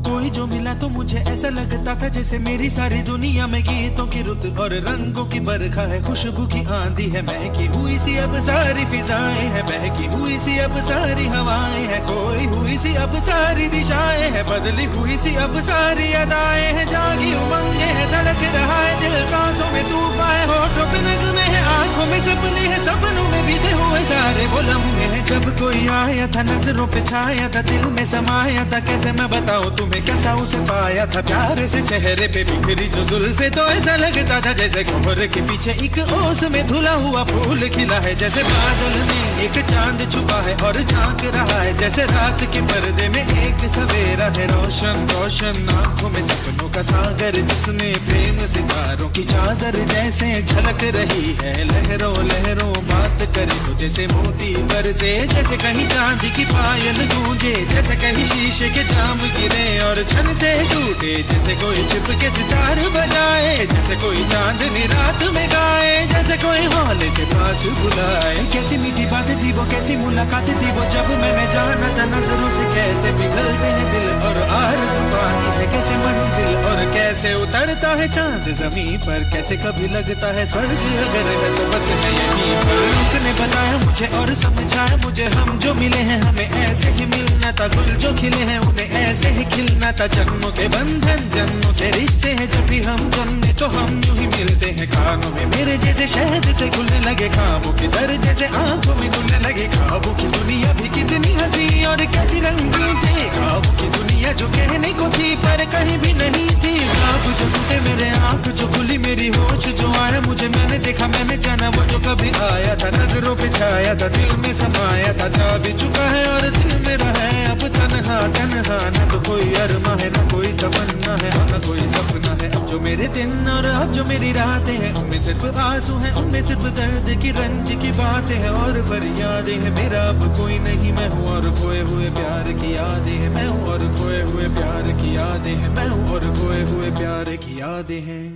कोई जो मिला तो मुझे ऐसा लगता था जैसे मेरी सारी दुनिया में गीतों की रुत और रंगों की बरखा है, खुशबू की आंधी है, महकी हुई सी अब सारी फिजाएं हैं, बहकी हुई सी अब सारी हवाएं हैं, खोई हुई सी अब सारी दिशाएं हैं, बदली हुई सी अब सारी अदाएं हैं, जागी उमंगे है, धड़क रहा है दिल, सांसों में तूफान है, होठों पे नगमे है, आंखों में सपने हैं, सपनों में बीते हुए सारे वो लम्हे हैं। जब कोई आया था नजरों पे छाया था, दिल में समाया था, कैसे मैं बताऊं तुम्हें कैसा उसे पाया था, प्यार से चेहरे पे बिखरी जो जुल्फे तो ऐसा लगता था जैसे कोहरे के पीछे एक ओस में धुला हुआ फूल खिला है, जैसे बादल में एक चांद छुपा है और झांक रहा है, जैसे रात के पर्दे में एक सवेरा है, रोशन रोशन आंखों में सपनों का सागर, जिसमें प्रेम सितारों की चादर जैसे झलक रही है, लहरों लहरों बात करे तो जैसे मोती बरसे, जैसे कहीं चांदी की पायल गूंजे, जैसे कहीं शीशे के जाम गिरे और छन से टूटे, जैसे कोई छिप के सितार बजाए, जैसे कोई चांदनी रात में गाए, जैसे कोई हौले से पास बुलाए। कैसी मीठी बात थी वो, कैसी मुलाकात थी वो, जब मैंने जाना था नजरों से कैसे पिघलते हैं दिल और आरज़ू पाती है कैसे मंजिल, और कैसे उतरता है चांद जमीन पर, कैसे कभी लगता है स्वर्ग अगर है तो बस मैं यहीं पर। उसने बताया मुझे और समझाया मुझे, हम जो मिले हैं हमें ऐसे ही मिलना था, गुल जो खिले हैं उन्हें ऐसे ही खिलना था, जन्मों के बंधन जन्मों के रिश्ते हैं, जब भी हम जन्मे तो हम यूं ही मिलते हैं, कानों में मेरे जैसे शहद से खुलने लगे, ख्वाबों की दर जैसे आंखों में खुलने लगे, ख्वाबों की दुनिया भी कितनी हंसी और कैसी रंगीन थी, ख्वाबों की दुनिया जो कहने को थी पर कहीं भी नहीं थी, ख्वाब जो टूटे मेरे आंख जो खुली मेरी होश जो आया मुझे, मैंने देखा मैंने जाना वो जो कभी आया था, नजरों पे छाया था, दिल में समाया था, जा भी चुका है और दिल मेरा है अब तन्हा तन्हा, न तो कोई अरमा है न कोई तमन्ना है न कोई सपना है, अब जो मेरे दिन और अब जो मेरी रातें हैं उनमें सिर्फ आंसू हैं, उनमें सिर्फ दर्द की रंज की बातें हैं और फरियादें हैं, मेरा अब कोई नहीं, मैं हूँ और खोए हुए प्यार की यादें हैं, मैं हूँ और खोए हुए प्यार की यादें हैं, मैं हूँ और खोए हुए प्यार की यादें हैं।